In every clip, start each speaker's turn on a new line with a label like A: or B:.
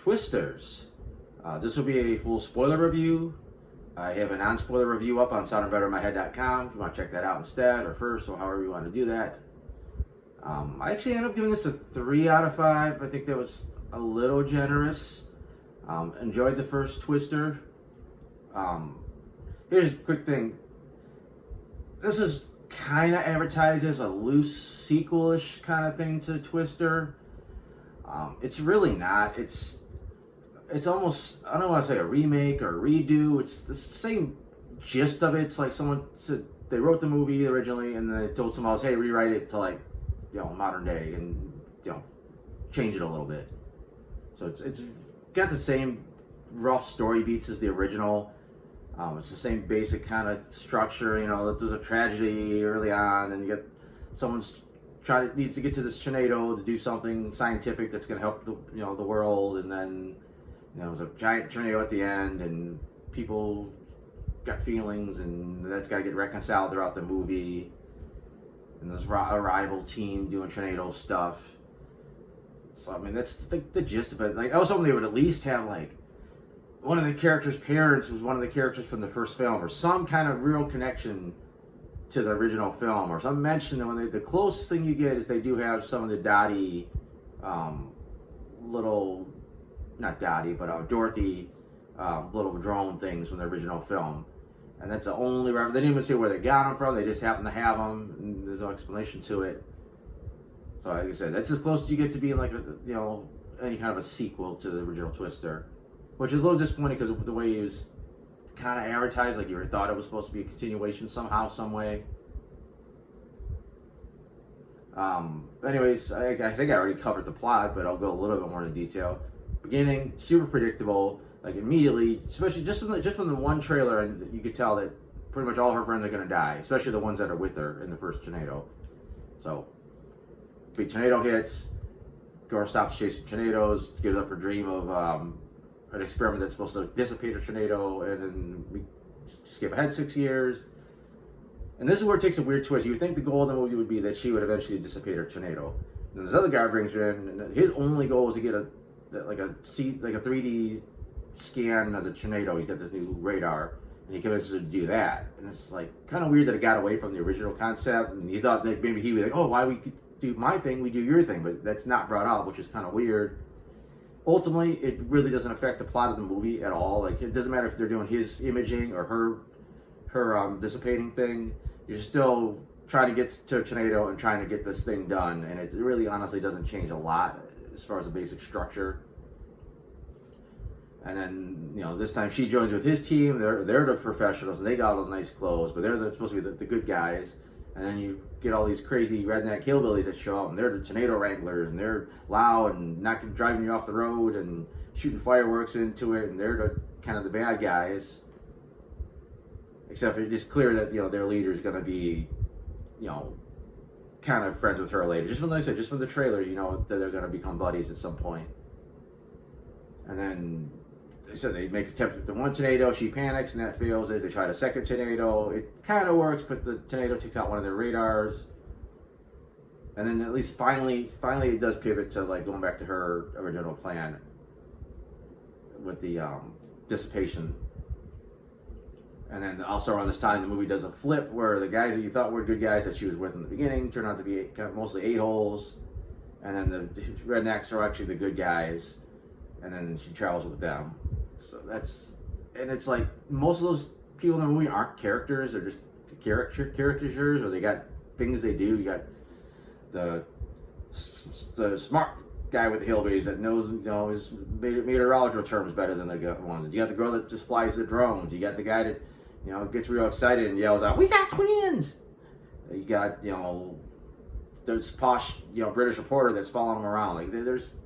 A: Twisters. This will be a full spoiler review. I have a non-spoiler review up on soundandbettermyhead.com if you want to check that out instead, or first, or however you want to do that. I actually ended up giving this a 3 out of 5. I think that was a little generous. Enjoyed the first Twister. Here's a quick thing. This is kind of advertised as a loose sequel-ish kind of thing to Twister. It's really not. It's almost, I don't want to say a remake or a redo. It's the same gist of it. It's like someone said they wrote the movie originally and then they told someone else, hey, rewrite it to like, modern day and, change it a little bit. So it's got the same rough story beats as the original. It's the same basic kind of structure. There's a tragedy early on, and you get someone's needs to get to this tornado to do something scientific that's going to help the world, and then there's a giant tornado at the end, and people got feelings, and that's got to get reconciled throughout the movie. And there's a rival team doing tornado stuff. So that's the gist of it. Like I was hoping they would at least have like one of the characters' parents was one of the characters from the first film, or some kind of real connection to the original film, or some mention. When the closest thing you get is they do have some of the Dottie, not Dottie, but Dorothy, little drone things from the original film, and that's the only reference. They didn't even say where they got them from. They just happen to have them, and there's no explanation to it. So, like I said, that's as close as you get to being like any kind of a sequel to the original Twister. Which is a little disappointing because of the way it was kind of advertised, like you thought it was supposed to be a continuation somehow, some way. Anyways, I think I already covered the plot, but I'll go a little bit more into detail. Beginning, super predictable, like immediately, especially just from the one trailer, and you could tell that pretty much all her friends are going to die, especially the ones that are with her in the first tornado. So, big tornado hits, girl stops chasing tornadoes, gives up her dream of an experiment that's supposed to dissipate a tornado, and then we skip ahead 6 years. And this is where it takes a weird twist. You would think the goal of the movie would be that she would eventually dissipate her tornado. And this other guy brings her in, and his only goal is to get a 3D scan of the tornado. He's got this new radar, and he convinces her to do that. And it's like kind of weird that it got away from the original concept. And you thought that maybe he'd be like, oh, why we do my thing, we do your thing. But that's not brought out, which is kind of weird. Ultimately, it really doesn't affect the plot of the movie at all. Like, it doesn't matter if they're doing his imaging or her dissipating thing. You're still trying to get to a tornado and trying to get this thing done, and it really honestly doesn't change a lot as far as the basic structure. And then, this time she joins with his team. They're the professionals, and they got all the nice clothes, but they're supposed to be the good guys. And then you get all these crazy redneck hillbillies that show up, and they're the tornado wranglers, and they're loud and driving you off the road and shooting fireworks into it, and they're kind of the bad guys. Except it's clear that their leader is going to be, kind of friends with her later. Just from the trailer, that they're going to become buddies at some point. And then so they make attempt at the one tornado, she panics and that fails. They try the second tornado, it kind of works, but the tornado takes out one of their radars. And then at least finally it does pivot to like going back to her original plan with the dissipation. And then also around this time, the movie does a flip where the guys that you thought were good guys that she was with in the beginning turn out to be kind of mostly a-holes. And then the rednecks are actually the good guys. And then she travels with them. So it's like most of those people in the movie aren't characters; they're just caricatures, or they got things they do. You got the smart guy with the hillbillies that knows, is meteorological terms better than the ones. You got the girl that just flies the drones. You got the guy that gets real excited and yells out, "We got twins!" You got there's posh British reporter that's following them around. Like there's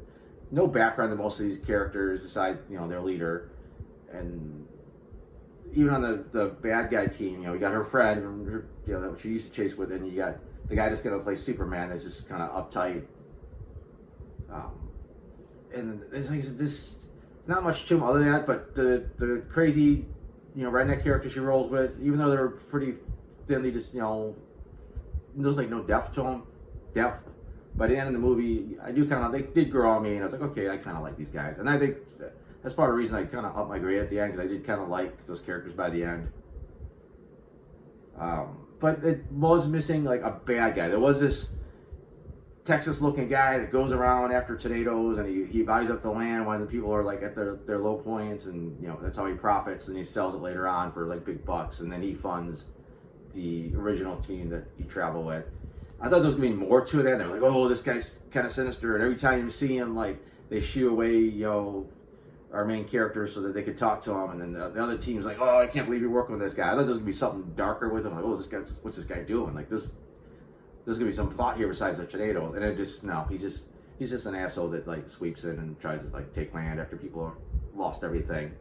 A: no background to most of these characters aside their leader. And even on the bad guy team, you got her friend that she used to chase with, and you got the guy that's going to play Superman that's just kind of uptight. And it's like this, not much to him other than that, but the crazy redneck character she rolls with, even though they're pretty thinly just there's like no depth to them. by the end of the movie, I do kind of, they did grow on me, and I was like, okay, I kind of like these guys. And I think that's part of the reason I kind of upped my grade at the end, because I did kind of like those characters by the end. But it was missing like a bad guy. There was this Texas-looking guy that goes around after tornadoes, and he buys up the land when the people are like at their low points, and you know that's how he profits, and he sells it later on for like big bucks, and then he funds the original team that you travel with. I thought there was gonna be more to that. They're like, oh, this guy's kind of sinister, and every time you see him, like they shoo away, you know, our main character so that they could talk to him, and then the other team's like, oh, I can't believe you're working with this guy. I thought there was gonna be something darker with him, like, oh, this guy, what's this guy doing? Like there's gonna be some plot here besides the tornado, and it just no, he's just an asshole that like sweeps in and tries to like take land after people have lost everything.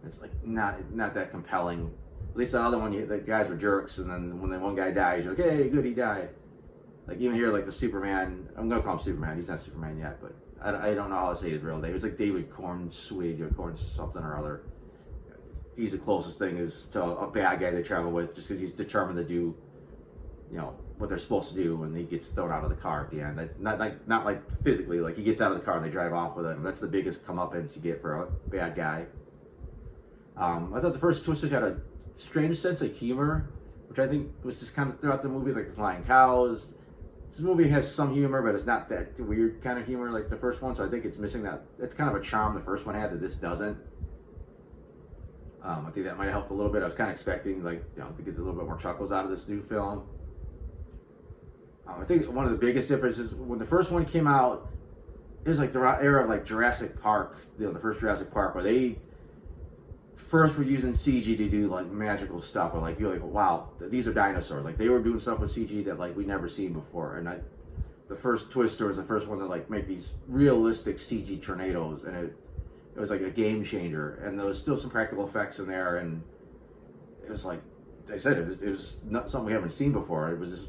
A: It's like not that compelling. At least the other one, the guys were jerks, and then when the one guy dies, you're like, hey, good, he died. Like even here, like the Superman, I'm gonna call him Superman. He's not Superman yet, but I don't know how to say his real name. It's like David Cornswede or Corn something or other. He's the closest thing is to a bad guy they travel with, just because he's determined to do, you know, what they're supposed to do, and he gets thrown out of the car at the end. Not like physically, like he gets out of the car and they drive off with him. That's the biggest comeuppance you get for a bad guy. I thought the first Twisters had a strange sense of humor, which I think was just kind of throughout the movie, like the flying cows. This movie has some humor, but it's not that weird kind of humor like the first one, so I think it's missing that. It's kind of a charm the first one had that this doesn't. I think that might have helped a little bit. I was kind of expecting, like, you know, to get a little bit more chuckles out of this new film. I think one of the biggest differences when the first one came out, it was like the era of like Jurassic Park, you know, the first Jurassic Park, where they first were using CG to do like magical stuff, or like you're like, wow, these are dinosaurs. Like they were doing stuff with CG that like we never seen before. And the first Twister was the first one to like make these realistic CG tornadoes, and it was like a game changer. And there was still some practical effects in there, and it was like I said, it was not something we haven't seen before. It was just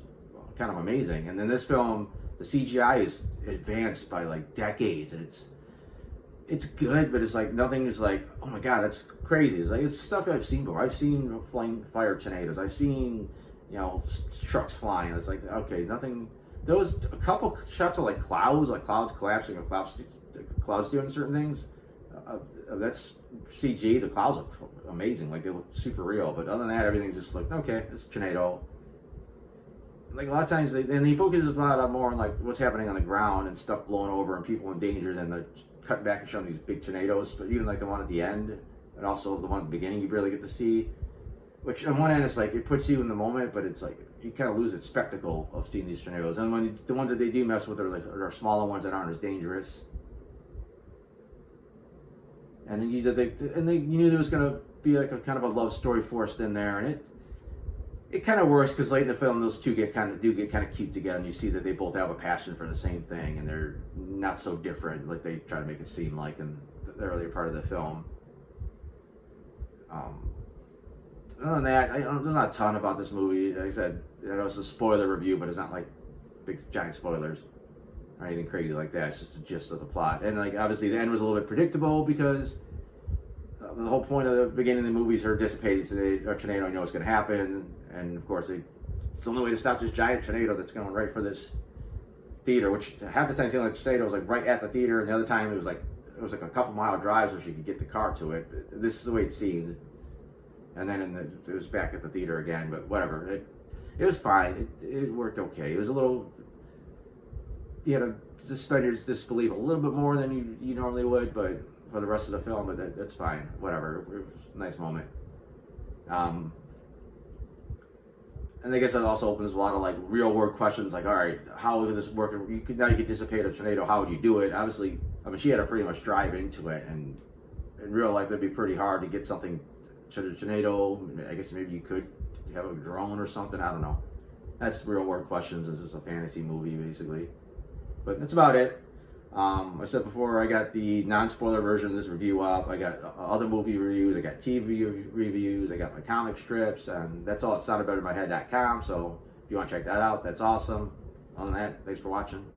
A: kind of amazing. And then this film, the CGI is advanced by like decades, and it's good, but it's like nothing is like, oh my god, that's crazy. It's like it's stuff I've seen before. I've seen flying fire tornadoes. I've seen, you know, trucks flying. It's like, okay, nothing. There was a couple shots of like clouds collapsing, or clouds doing certain things. That's CG. The clouds look amazing. Like they look super real. But other than that, everything's just like, okay, it's a tornado. Like a lot of times, he focuses a lot more on like what's happening on the ground and stuff blowing over and people in danger than the cutting back and showing these big tornadoes. But even like the one at the end, and also the one at the beginning, you barely get to see. Which on one end, it's like it puts you in the moment, but it's like you kind of lose its spectacle of seeing these tornadoes. And when the ones that they do mess with are smaller ones that aren't as dangerous. And then you knew there was gonna be like a kind of a love story forced in there, and it kind of works because late in the film, those two get kind of cute together, and you see that they both have a passion for the same thing, and they're not so different like they try to make it seem like in the earlier part of the film. Other than that, there's not a ton about this movie. Like I said, I know it's a spoiler review, but it's not like big giant spoilers or anything crazy like that. It's just the gist of the plot, and like obviously the end was a little bit predictable because the whole point of the beginning of the movie is her dissipating a tornado. You know what's going to happen, and of course it's the only way to stop this giant tornado that's going right for this theater. Which half the time the tornado was like right at the theater, and the other time it was like a couple mile drive so she could get the car to it. This is the way it seemed, and then it was back at the theater again. But whatever, it was fine. It worked okay. It was a little. You had to suspend your disbelief a little bit more than you normally would, but for the rest of the film, but that's fine. Whatever. It was a nice moment. And I guess that also opens a lot of like real world questions, like, all right, how would this work? You could dissipate a tornado. How would you do it? Obviously, I mean, she had to pretty much drive into it, and in real life, it'd be pretty hard to get something to the tornado. I guess maybe you could have a drone or something. I don't know. That's real world questions. This is a fantasy movie, basically. But that's about it. I said before, I got the non-spoiler version of this review up. I got other movie reviews. I got TV reviews. I got my comic strips. And that's all at soundedbettermyhead.com. So if you want to check that out, that's awesome. Other than that, thanks for watching.